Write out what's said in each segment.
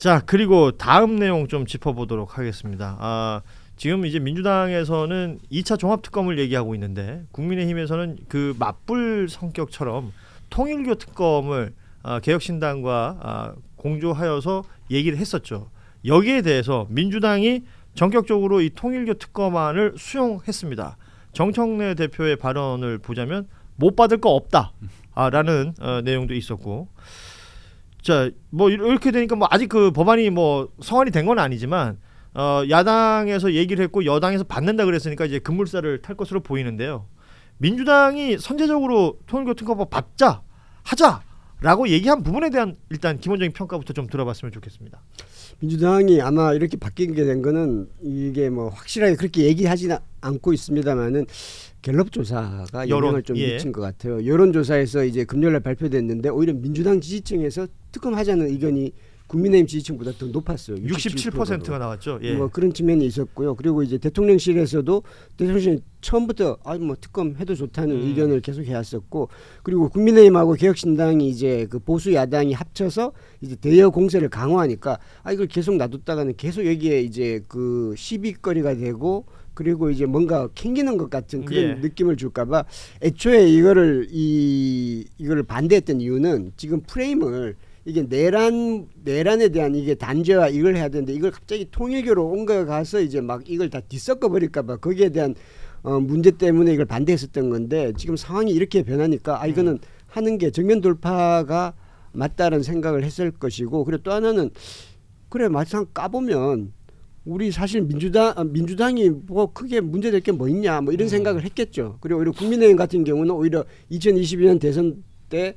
자, 그리고 다음 내용 좀 짚어보도록 하겠습니다. 지금 이제 민주당에서는 2차 종합특검을 얘기하고 있는데 국민의힘에서는 그 맞불 성격처럼 통일교 특검을 개혁신당과 공조하여서 얘기를 했었죠. 여기에 대해서 민주당이 전격적으로 이 통일교 특검안을 수용했습니다. 정청래 대표의 발언을 보자면 못 받을 거 없다 라는 내용도 있었고, 자, 뭐 이렇게 되니까 뭐 아직 그 법안이 뭐 성안이 된 건 아니지만 야당에서 얘기를 했고 여당에서 받는다 그랬으니까 이제 급물살을 탈 것으로 보이는데요. 민주당이 선제적으로 통일교 특검법 받자 하자라고 얘기한 부분에 대한 일단 기본적인 평가부터 좀 들어봤으면 좋겠습니다. 민주당이 아마 이렇게 바뀌게 된 거는 이게 뭐 확실하게 그렇게 얘기하지는 않고 있습니다만은 갤럽 조사가 영향을 좀 미친 것 같아요. 여론조사에서 이제 금요일날 발표됐는데 오히려 민주당 지지층에서 특검하자는 의견이 국민의힘 지지층보다 더 높았어요. 67%가 나왔죠. 예. 뭐 그런 측면이 있었고요. 그리고 이제 대통령실에서도 대통령실 처음부터 뭐 특검해도 좋다는 의견을 계속 해왔었고, 그리고 국민의힘하고 개혁신당이 이제 그 보수 야당이 합쳐서 이제 대여 공세를 강화하니까 이걸 계속 놔뒀다가는 계속 여기에 이제 그 시비거리가 되고, 그리고 이제 뭔가 캥기는 것 같은 그런 느낌을 줄까봐 애초에 이거를 반대했던 이유는 지금 프레임을 이게 내란에 대한 이게 단죄와 이걸 해야 되는데 이걸 갑자기 통일교로 옮겨가서 이제 막 이걸 다 뒤섞어 버릴까봐 거기에 대한 문제 때문에 이걸 반대했었던 건데, 지금 상황이 이렇게 변하니까 이거는 하는 게 정면 돌파가 맞다는 생각을 했을 것이고, 그리고 또 하나는 그래 막상 까보면 우리 사실 민주당이 뭐 크게 문제될 게 뭐 있냐 뭐 이런 생각을 했겠죠. 그리고 오히려 국민의힘 같은 경우는 오히려 2022년 대선 때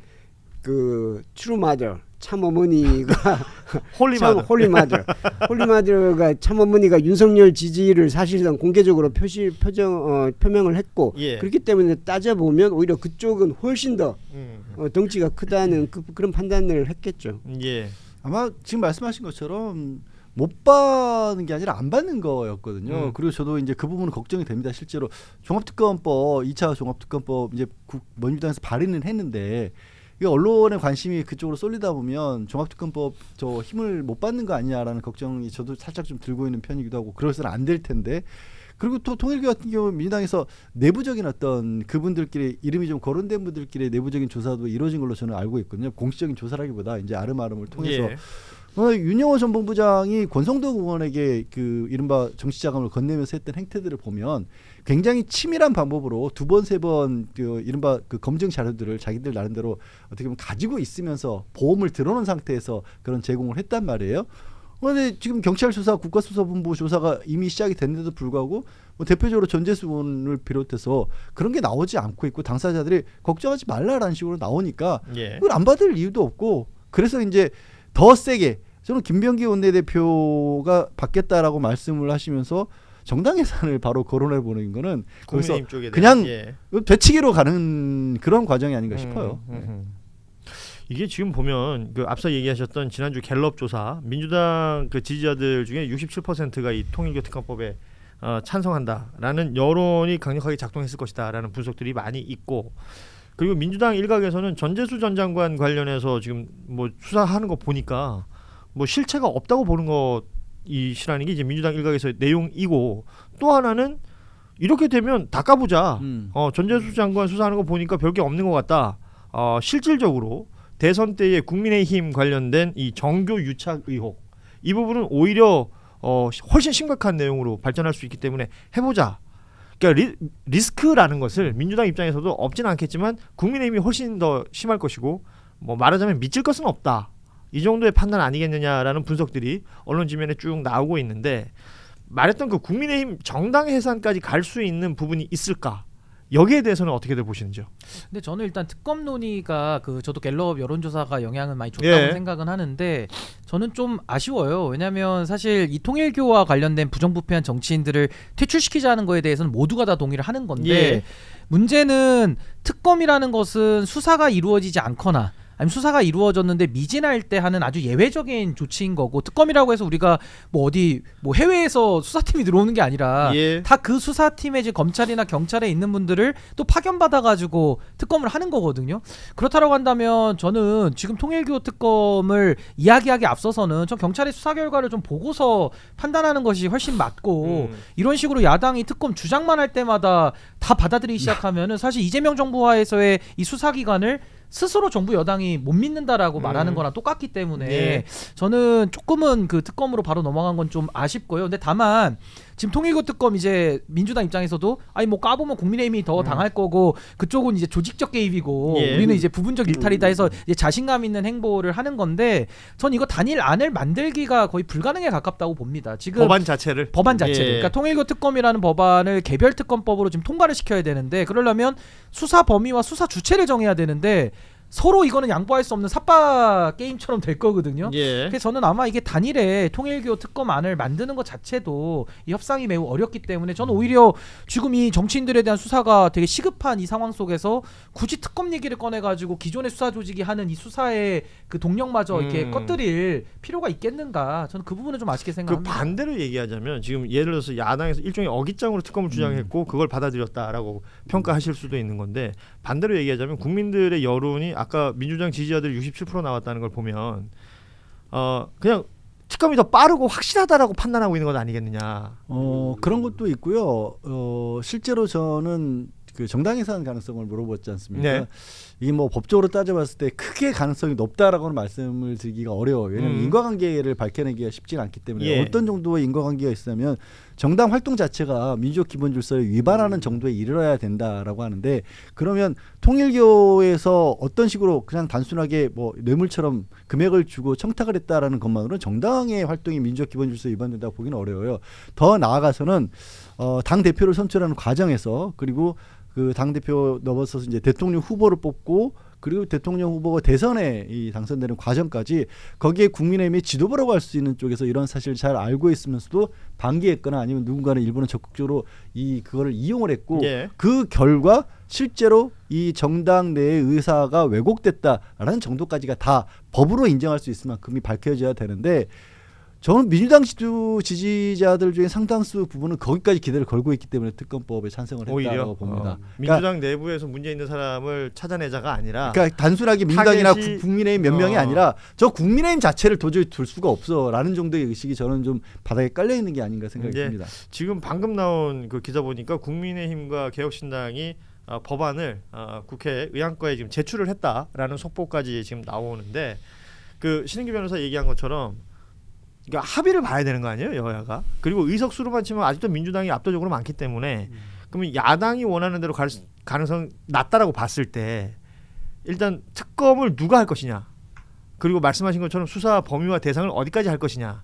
그 트루마더 참어머니가 홀리마더가 참어머니가 윤석열 지지를 사실상 공개적으로 표명을 했고, 그렇기 때문에 따져보면 오히려 그쪽은 훨씬 더 덩치가 크다는 그런 판단을 했겠죠. 예. 아마 지금 말씀하신 것처럼 못 받는 게 아니라 안 받는 거였거든요. 그리고 저도 이제 그 부분은 걱정이 됩니다. 실제로 종합특검법 2차 종합특검법 이제 민주당에서 발의는 했는데 이게 언론의 관심이 그쪽으로 쏠리다 보면 종합특검법 저 힘을 못 받는 거 아니냐라는 걱정이 저도 살짝 좀 들고 있는 편이기도 하고, 그래서는 안 될 텐데. 그리고 또 통일교 같은 경우 민주당에서 내부적인 어떤 그분들끼리 이름이 좀 거론된 분들끼리 내부적인 조사도 이루어진 걸로 저는 알고 있거든요. 공식적인 조사라기보다 이제 아름아름을 통해서 윤영호 전 본부장이 권성동 의원에게 그 이른바 정치자금을 건네면서 했던 행태들을 보면 굉장히 치밀한 방법으로 두 번 세 번 그 이른바 그 검증 자료들을 자기들 나름대로 어떻게 보면 가지고 있으면서 보험을 들어놓은 상태에서 그런 제공을 했단 말이에요. 그런데 지금 경찰 수사, 국가수사본부 조사가 이미 시작이 됐는데도 불구하고 뭐 대표적으로 전재수 의원을 비롯해서 그런 게 나오지 않고 있고, 당사자들이 걱정하지 말라라는 식으로 나오니까 그걸 안 받을 이유도 없고, 그래서 이제 더 세게 저는 김병기 원내대표가 받겠다라고 말씀을 하시면서 정당 예산을 바로 거론해 보는 거는 거기서 그냥 되치기로 가는 그런 과정이 아닌가 싶어요. 이게 지금 보면 그 앞서 얘기하셨던 지난주 갤럽 조사, 민주당 그 지지자들 중에 67%가 이 통일교 특검법에 찬성한다라는 여론이 강력하게 작동했을 것이다라는 분석들이 많이 있고, 그리고 민주당 일각에서는 전재수 전 장관 관련해서 지금 뭐 수사하는 거 보니까 뭐 실체가 없다고 보는 것이라는 게 이제 민주당 일각에서의 내용이고, 또 하나는 이렇게 되면 다 까보자. 전재수 장관 수사하는 거 보니까 별게 없는 것 같다. 실질적으로 대선 때의 국민의힘 관련된 이 정교 유착 의혹, 이 부분은 오히려 훨씬 심각한 내용으로 발전할 수 있기 때문에 해보자. 그러니까 리스크라는 것을 민주당 입장에서도 없지는 않겠지만 국민의힘이 훨씬 더 심할 것이고, 뭐 말하자면 미칠 것은 없다. 이 정도의 판단 아니겠느냐라는 분석들이 언론 지면에 쭉 나오고 있는데, 말했던 그 국민의힘 정당 해산까지 갈 수 있는 부분이 있을까? 여기에 대해서는 어떻게들 보시는지요? 근데 저는 일단 특검 논의가 저도 갤럽 여론조사가 영향을 많이 줬다고 생각은 하는데, 저는 좀 아쉬워요. 왜냐하면 사실 이 통일교와 관련된 부정부패한 정치인들을 퇴출시키자는 거에 대해서는 모두가 다 동의를 하는 건데, 문제는 특검이라는 것은 수사가 이루어지지 않거나 아니면 수사가 이루어졌는데 미진할 때 하는 아주 예외적인 조치인 거고 특검이라고 해서 우리가 뭐 어디 뭐 해외에서 수사팀이 들어오는 게 아니라 예. 다 그 수사팀에 이제 검찰이나 경찰에 있는 분들을 또 파견받아 가지고 특검을 하는 거거든요. 그렇다라고 한다면 저는 지금 통일교 특검을 이야기하기 앞서서는 전 경찰의 수사 결과를 좀 보고서 판단하는 것이 훨씬 맞고 이런 식으로 야당이 특검 주장만 할 때마다 다 받아들이기 시작하면은 사실 이재명 정부 하에서의 이 수사기관을 스스로 정부 여당이 못 믿는다라고 말하는 거랑 똑같기 때문에 예. 저는 조금은 그 특검으로 바로 넘어간 건 좀 아쉽고요. 근데 다만 지금 통일교 특검 이제 민주당 입장에서도 아니 뭐 까보면 국민의힘이 더 당할 거고 그쪽은 이제 조직적 개입이고 예. 우리는 이제 부분적 일탈이다 해서 이제 자신감 있는 행보를 하는 건데 전 이거 단일 안을 만들기가 거의 불가능에 가깝다고 봅니다. 지금 법안 자체를 그러니까 통일교 특검이라는 법안을 개별 특검법으로 지금 통과를 시켜야 되는데 그러려면 수사 범위와 수사 주체를 정해야 되는데 서로 이거는 양보할 수 없는 삽바 게임처럼 될 거거든요. 예. 그래서 저는 아마 이게 단일의 통일교 특검안을 만드는 것 자체도 이 협상이 매우 어렵기 때문에 저는 오히려 지금 이 정치인들에 대한 수사가 되게 시급한 이 상황 속에서 굳이 특검 얘기를 꺼내가지고 기존의 수사 조직이 하는 이 수사의 그 동력마저 이렇게 꺼뜨릴 필요가 있겠는가? 저는 그 부분은 좀 아쉽게 그 생각합니다. 반대로 얘기하자면 지금 예를 들어서 야당에서 일종의 어깃장으로 특검을 주장했고 그걸 받아들였다라고 평가하실 수도 있는 건데 반대로 얘기하자면 국민들의 여론이 아까 민주당 지지자들 67% 나왔다는 걸 보면 그냥 특검이 더 빠르고 확실하다라고 판단하고 있는 건 아니겠느냐. 그런 것도 있고요. 실제로 저는 그 정당 해산 가능성을 물어봤지 않습니까? 네. 이게 뭐 법적으로 따져봤을 때 크게 가능성이 높다라고는 말씀을 드리기가 어려워요. 왜냐하면 인과관계를 밝혀내기가 쉽지는 않기 때문에 예. 어떤 정도의 인과관계가 있으면 정당 활동 자체가 민주적 기본 질서를 위반하는 정도에 이르러야 된다라고 하는데 그러면 통일교에서 어떤 식으로 그냥 단순하게 뭐 뇌물처럼 금액을 주고 청탁을 했다라는 것만으로는 정당의 활동이 민주적 기본 질서 위반된다고 보기는 어려워요. 더 나아가서는 당 대표를 선출하는 과정에서 그리고 그 당 대표 넘어서서 이제 대통령 후보를 뽑고 그리고 대통령 후보가 대선에 이 당선되는 과정까지 거기에 국민의힘의 지도부라고 할 수 있는 쪽에서 이런 사실을 잘 알고 있으면서도 방기했거나 아니면 누군가는 일부는 적극적으로 그거를 이용을 했고 예. 그 결과 실제로 이 정당 내의 의사가 왜곡됐다라는 정도까지가 다 법으로 인정할 수 있을 만큼이 밝혀져야 되는데 저는 민주당 지지자들 중에 상당수 부분은 거기까지 기대를 걸고 있기 때문에 특검법에 찬성을 오히려 했다고 봅니다. 민주당 내부에서 문제 있는 사람을 찾아내자가 아니라 그러니까 단순하게 민주당이나 타겟이- 국민의힘 몇 명이 아니라 저 국민의힘 자체를 도저히 둘 수가 없어라는 정도의 의식이 저는 좀 바닥에 깔려 있는 게 아닌가 생각이 예. 듭니다. 지금 방금 나온 그 기사 보니까 국민의힘과 개혁신당이 법안을 국회 의안과에 지금 제출을 했다라는 속보까지 지금 나오는데 그 신은기 변호사 얘기한 것처럼 그러니까 합의를 봐야 되는 거 아니에요 여야가. 그리고 의석수로만 치면 아직도 민주당이 압도적으로 많기 때문에 그러면 야당이 원하는 대로 갈 가능성 낮다라고 봤을 때 일단 특검을 누가 할 것이냐 그리고 말씀하신 것처럼 수사 범위와 대상을 어디까지 할 것이냐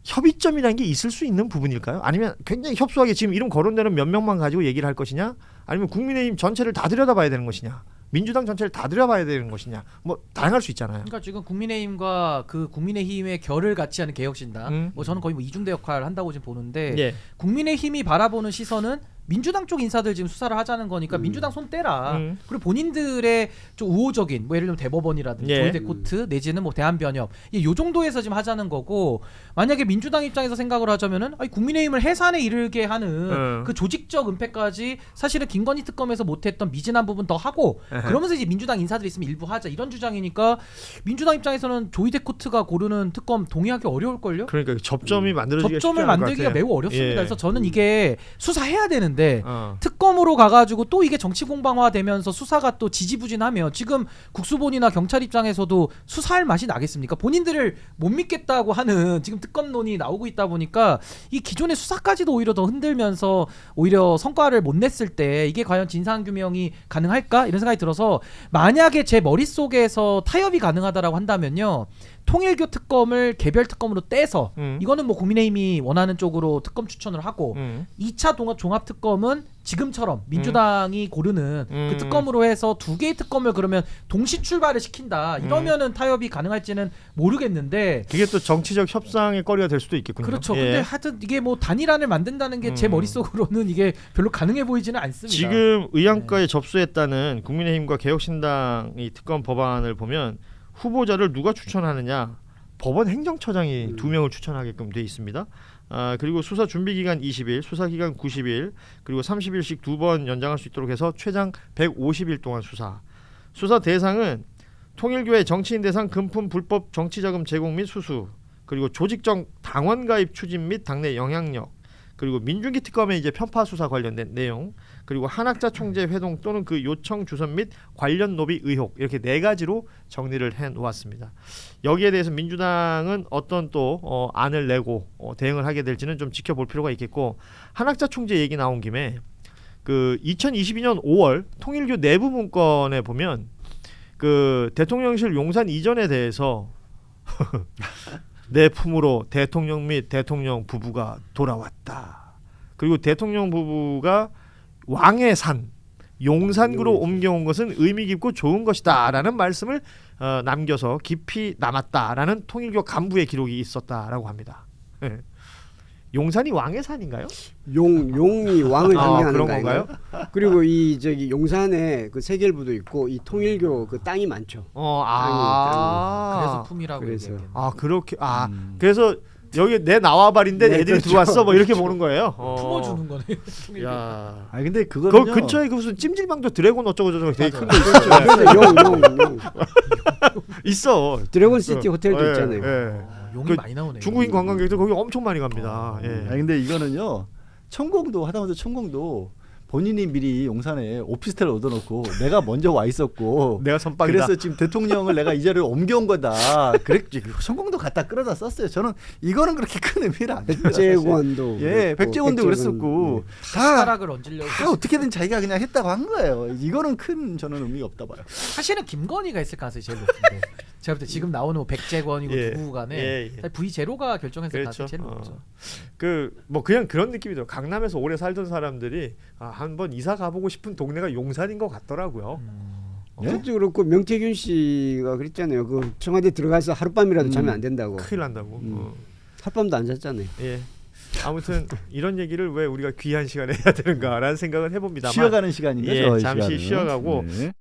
협의점이라는 게 있을 수 있는 부분일까요? 아니면 굉장히 협소하게 지금 이름 거론되는 몇 명만 가지고 얘기를 할 것이냐 아니면 국민의힘 전체를 다 들여다봐야 되는 것이냐 민주당 전체를 다 들여봐야 되는 것이냐 뭐 다양할 수 있잖아요. 그러니까 지금 국민의힘과 그 국민의힘의 결을 같이 하는 개혁신당 뭐 저는 거의 뭐 이중대 역할을 한다고 지금 보는데 예. 국민의힘이 바라보는 시선은 민주당 쪽 인사들 지금 수사를 하자는 거니까 민주당 손 떼라. 그리고 본인들의 좀 우호적인 뭐 예를 들면 대법원이라든지 예. 조희대 코트 내지는 뭐 대한변협 요 정도에서 지금 하자는 거고 만약에 민주당 입장에서 생각을 하자면은 아니 국민의힘을 해산에 이르게 하는 그 조직적 은폐까지 사실은 김건희 특검에서 못했던 미진한 부분 더 하고 그러면서 이제 민주당 인사들이 있으면 일부 하자 이런 주장이니까 민주당 입장에서는 조희대 코트가 고르는 특검 동의하기 어려울걸요? 그러니까 접점이 만들어지기가 접점을 쉽지 않을 것 만들기가 같아요. 매우 어렵습니다. 예. 그래서 저는 이게 수사해야 되는데 어. 특검으로 가가지고 또 이게 정치 공방화되면서 수사가 또 지지부진하면 지금 국수본이나 경찰 입장에서도 수사할 맛이 나겠습니까? 본인들을 못 믿겠다고 하는 지금 특검론이 나오고 있다 보니까 이 기존의 수사까지도 오히려 더 흔들면서 오히려 성과를 못 냈을 때 이게 과연 진상규명이 가능할까? 이런 생각이 들어서 만약에 제 머릿속에서 타협이 가능하다라고 한다면요. 통일교 특검을 개별 특검으로 떼서 이거는 뭐 국민의힘이 원하는 쪽으로 특검 추천을 하고 2차 종합 특검은 지금처럼 민주당이 고르는 그 특검으로 해서 두 개의 특검을 그러면 동시 출발을 시킨다. 이러면은 타협이 가능할지는 모르겠는데 그게 또 정치적 협상의 거리가 될 수도 있겠군요. 그렇죠. 예. 근데 하여튼 이게 뭐 단일안을 만든다는 게 제 머릿속으로는 이게 별로 가능해 보이지는 않습니다. 지금 의안가에 접수했다는 국민의힘과 개혁신당이 특검 법안을 보면 후보자를 누가 추천하느냐 법원 행정처장이 2명을 추천하게끔 돼 있습니다. 그리고 수사 준비 기간 20일, 수사 기간 90일, 그리고 30일씩 2번 연장할 수 있도록 해서 최장 150일 동안 수사 대상은 통일교의 정치인 대상 금품 불법 정치자금 제공 및 수수, 그리고 조직적 당원 가입 추진 및 당내 영향력, 그리고 민중기 특검의 이제 편파 수사 관련된 내용, 그리고 한학자 총재 회동 또는 그 요청 주선 및 관련 노비 의혹, 이렇게 4가지로 정리를 해 놓았습니다. 여기에 대해서 민주당은 어떤 또 안을 내고 대응을 하게 될지는 좀 지켜볼 필요가 있겠고, 한학자 총재 얘기 나온 김에 그 2022년 5월 통일교 내부 문건에 보면 그 대통령실 용산 이전에 대해서 내 품으로 대통령 및 대통령 부부가 돌아왔다. 그리고 대통령 부부가 왕의 산 용산구로 옮겨온 것은 의미 깊고 좋은 것이다라는 말씀을 남겨서 깊이 남았다라는 통일교 간부의 기록이 있었다라고 합니다. 네. 용산이 왕의 산인가요? 용이 왕을 상징하는 그런 거 건가요? 아닌가요? 그리고 이 저기 용산에 그 세계일보도 있고 이 통일교 그 땅이 많죠. 그래서 품이라고 그래서. 얘기했겠네. 그렇게 그래서 여기 내 나와발인데 네, 애들이 그렇죠. 들어왔어 뭐 이렇게 보는 거예요. 품어주는 거네. 야. 아니 근데 그거는요. 그 근처에 그 무슨 찜질방도 드래곤 어쩌고 저쩌고 되게 큰 거 용. 있어. 드래곤 시티 그, 호텔도 예, 있잖아요. 예. 용이 그 많이 나오네요. 중국인 관광객들 거기 엄청 많이 갑니다. 예. 아니 근데 이거는요. 천공도 하다못해 천공도 본인이 미리 용산에 오피스텔을 얻어놓고 내가 먼저 와 있었고 내가 선빵이다. 그래서 지금 대통령을 내가 이 자리로 옮겨온 거다. 그랬지. 천공도 갖다 끌어다 썼어요. 저는 이거는 그렇게 큰 의미를 안 줍니다. 백제관도 예, 백제원도 그랬었고 다 숟가락을 얹으려고. 어떻게든 자기가 그냥 했다고 한 거예요. 이거는 큰 저는 의미가 없다 봐요. 사실은 김건희가 있을 가능성이 제일 높은데 제가 볼 때 지금 나오는 뭐 백제권이고 예. 누구 간에 예. 사실 V0가 결정했을 그렇죠. 가능성이 제일 높죠. 그 뭐 그냥 그런 느낌이 들어요. 강남에서 오래 살던 사람들이 한번 이사 가보고 싶은 동네가 용산인 것 같더라고요. 실제로 그렇고 명태균 씨가 그랬잖아요. 그 청와대 들어가서 하룻밤이라도 자면 안 된다고. 큰일 난다고. 하룻밤도 안 잤잖아요. 예. 아무튼 이런 얘기를 왜 우리가 귀한 시간에 해야 되는가라는 생각을 해봅니다만 쉬어가는 시간인가? 예, 저희 잠시 시간은? 쉬어가고 네.